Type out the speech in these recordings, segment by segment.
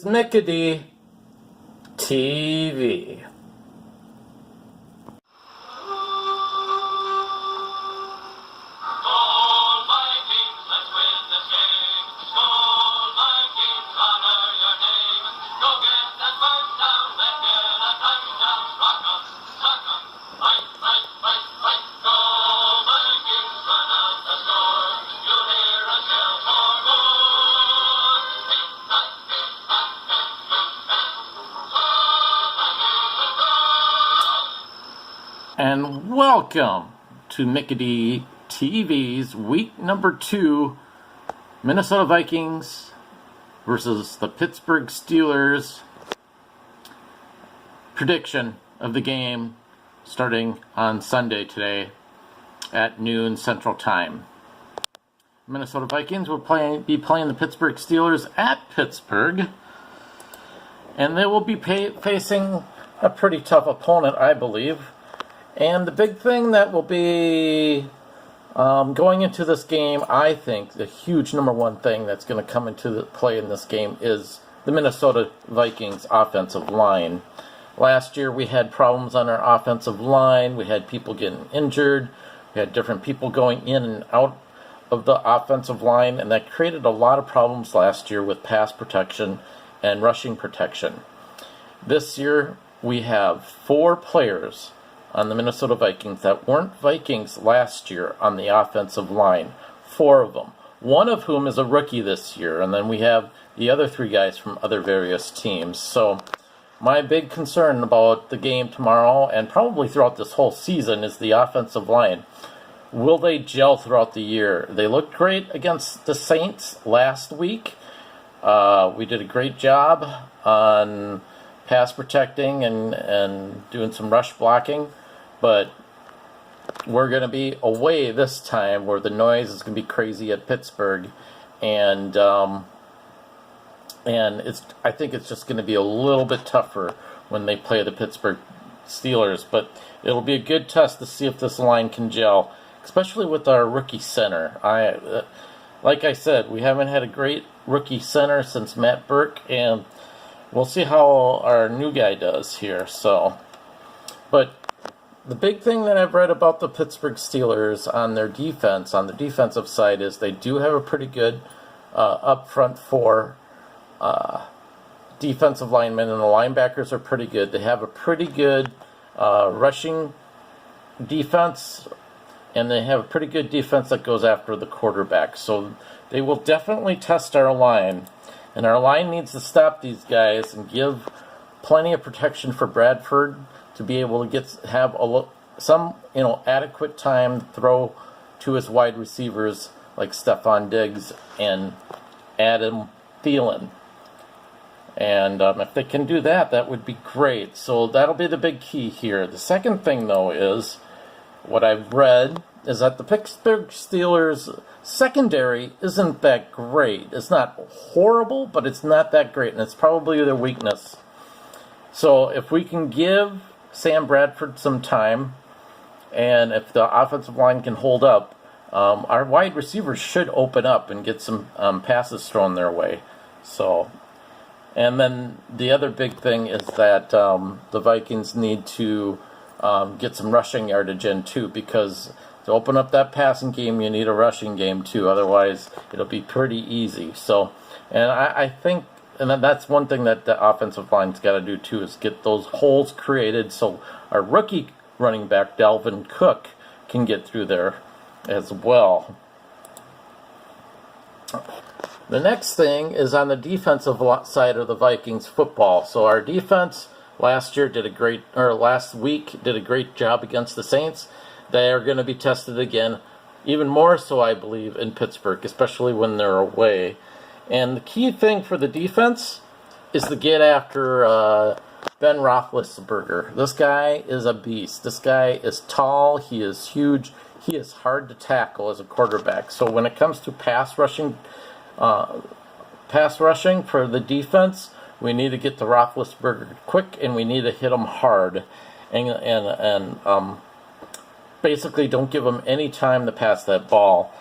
Mickey TV. And welcome to Mickey TV's week number 2, Minnesota Vikings versus the Pittsburgh Steelers. Prediction of the game starting on Sunday today at noon Central Time. Minnesota Vikings will be playing the Pittsburgh Steelers at Pittsburgh, and they will be facing a pretty tough opponent, I believe. And the big thing that will be going into this game, I think, the huge number one thing that's going to come into play in this game is the Minnesota Vikings offensive line. Last year we had problems on our offensive line. We had people getting injured. We had different people going in and out of the offensive line, and that created a lot of problems last year with pass protection and rushing protection. This year we have 4 players on the Minnesota Vikings that weren't Vikings last year on the offensive line. 4 of them. One of whom is a rookie this year, and then we have the other 3 guys from other various teams. So my big concern about the game tomorrow, and probably throughout this whole season, is the offensive line. Will they gel throughout the year? They looked great against the Saints last week. We did a great job on pass protecting and doing some rush blocking. But we're going to be away this time, where the noise is going to be crazy at Pittsburgh, and I think it's just going to be a little bit tougher when they play the Pittsburgh Steelers. But it'll be a good test to see if this line can gel, especially with our rookie center. Like I said, we haven't had a great rookie center since Matt Burke, and we'll see how our new guy does here. But the big thing that I've read about the Pittsburgh Steelers on their defense, on the defensive side, is they do have a pretty good up front 4 defensive linemen, and the linebackers are pretty good. They have a pretty good rushing defense, and they have a pretty good defense that goes after the quarterback. So they will definitely test our line, and our line needs to stop these guys and give plenty of protection for Bradford to be able to have some adequate time to throw to his wide receivers like Stephon Diggs and Adam Thielen. And if they can do that, that would be great. So that'll be the big key here. The second thing, though, is what I've read is that the Pittsburgh Steelers secondary isn't that great. It's not horrible, but it's not that great, and it's probably their weakness. So if we can give Sam Bradford some time, and if the offensive line can hold up, our wide receivers should open up and get some passes thrown their way. So, and then the other big thing is that the Vikings need to get some rushing yardage in too, because to open up that passing game, you need a rushing game too. Otherwise, it'll be pretty easy. So, and I think, and that's one thing that the offensive line's got to do too, is get those holes created so our rookie running back, Dalvin Cook, can get through there as well. The next thing is on the defensive side of the Vikings football. So our defense last week did a great job against the Saints. They are going to be tested again, even more so, I believe, in Pittsburgh, especially when they're away. And the key thing for the defense is to get after Ben Roethlisberger. This guy is a beast. This guy is tall. He is huge. He is hard to tackle as a quarterback. So when it comes to pass rushing for the defense, we need to get to Roethlisberger quick, and we need to hit him hard, and basically don't give him any time to pass that ball.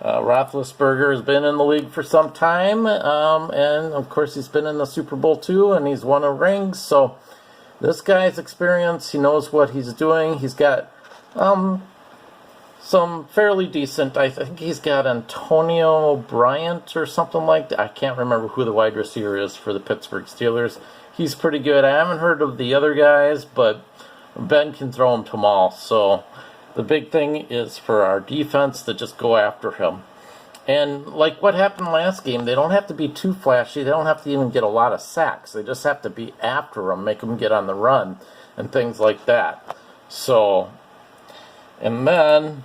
Roethlisberger has been in the league for some time, and of course he's been in the Super Bowl too, and he's won a ring. So this guy's experience, he knows what he's doing. He's got some fairly decent, I think he's got Antonio Bryant or something like that. I can't remember who the wide receiver is for the Pittsburgh Steelers. He's pretty good. I haven't heard of the other guys, but Ben can throw them to them all. So the big thing is for our defense to just go after him. And like what happened last game, they don't have to be too flashy. They don't have to even get a lot of sacks. They just have to be after him, make them get on the run, and things like that. So, and then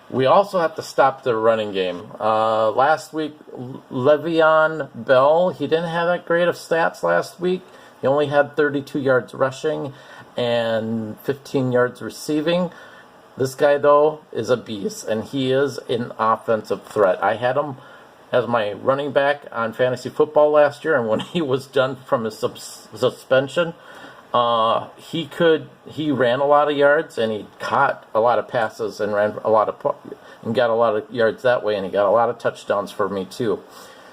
we also have to stop their running game. Last week, Le'Veon Bell, he didn't have that great of stats last week. He only had 32 yards rushing and 15 yards receiving. This guy, though, is a beast, and he is an offensive threat. I had him as my running back on fantasy football last year, and when he was done from his suspension, he ran a lot of yards, and he caught a lot of passes and ran a lot of and got a lot of yards that way, and he got a lot of touchdowns for me too.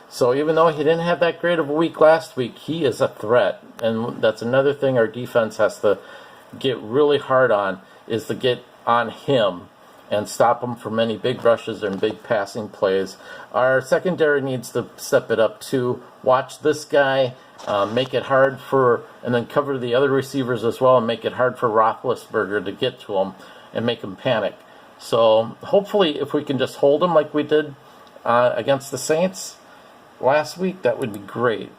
So even though he didn't have that great of a week last week, he is a threat, and that's another thing our defense has to get really hard on, is to get on him and stop him from any big rushes and big passing plays. Our secondary needs to step it up too. Watch this guy, make it hard for, and then cover the other receivers as well, and make it hard for Roethlisberger to get to him and make him panic. So hopefully if we can just hold him like we did against the Saints last week, that would be great.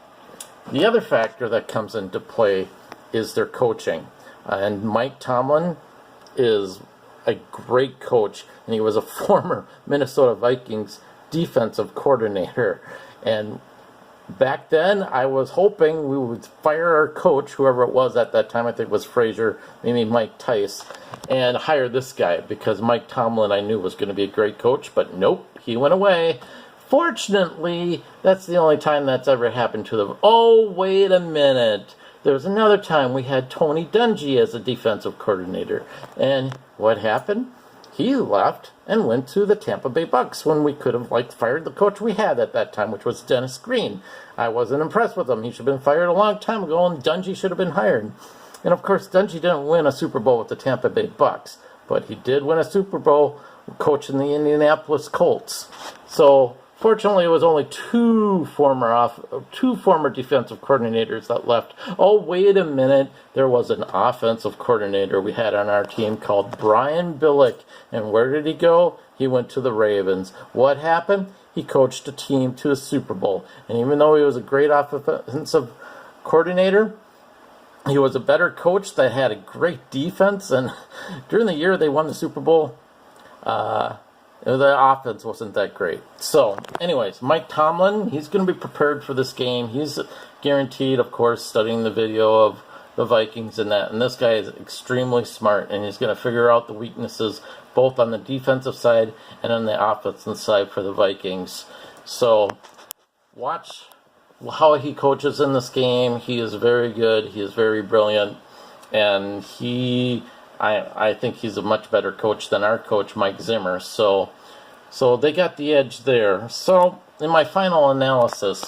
The other factor that comes into play is their coaching. And Mike Tomlin is a great coach, and he was a former Minnesota Vikings defensive coordinator. And back then, I was hoping we would fire our coach, whoever it was at that time, I think it was Frazier, maybe Mike Tice, and hire this guy, because Mike Tomlin I knew was going to be a great coach, but nope, he went away. Fortunately, that's the only time that's ever happened to them. Oh, wait a minute. There was another time we had Tony Dungy as a defensive coordinator. And what happened? He left and went to the Tampa Bay Bucks when we could have fired the coach we had at that time, which was Dennis Green. I wasn't impressed with him. He should have been fired a long time ago, and Dungy should have been hired. And of course, Dungy didn't win a Super Bowl with the Tampa Bay Bucks, but he did win a Super Bowl coaching the Indianapolis Colts. So fortunately, it was only two former defensive coordinators that left. Oh, wait a minute. There was an offensive coordinator we had on our team called Brian Billick. And where did he go? He went to the Ravens. What happened? He coached a team to a Super Bowl. And even though he was a great offensive coordinator, he was a better coach that had a great defense. And during the year they won the Super Bowl, the offense wasn't that great. So, anyways, Mike Tomlin, he's going to be prepared for this game. He's guaranteed, of course, studying the video of the Vikings and that. And this guy is extremely smart, and he's going to figure out the weaknesses both on the defensive side and on the offensive side for the Vikings. So, watch how he coaches in this game. He is very good. He is very brilliant. And I think he's a much better coach than our coach, Mike Zimmer. So they got the edge there. So in my final analysis,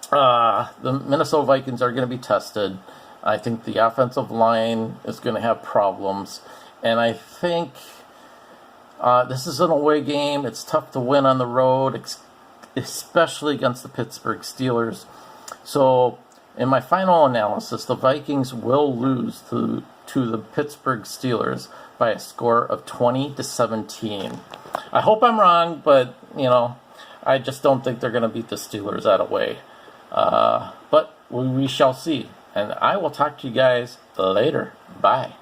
the Minnesota Vikings are going to be tested. I think the offensive line is going to have problems. And I think this is an away game. It's tough to win on the road, especially against the Pittsburgh Steelers. So in my final analysis, the Vikings will lose to the Pittsburgh Steelers by a score of 20-17. I hope I'm wrong, but, I just don't think they're going to beat the Steelers that way. But we shall see. And I will talk to you guys later. Bye.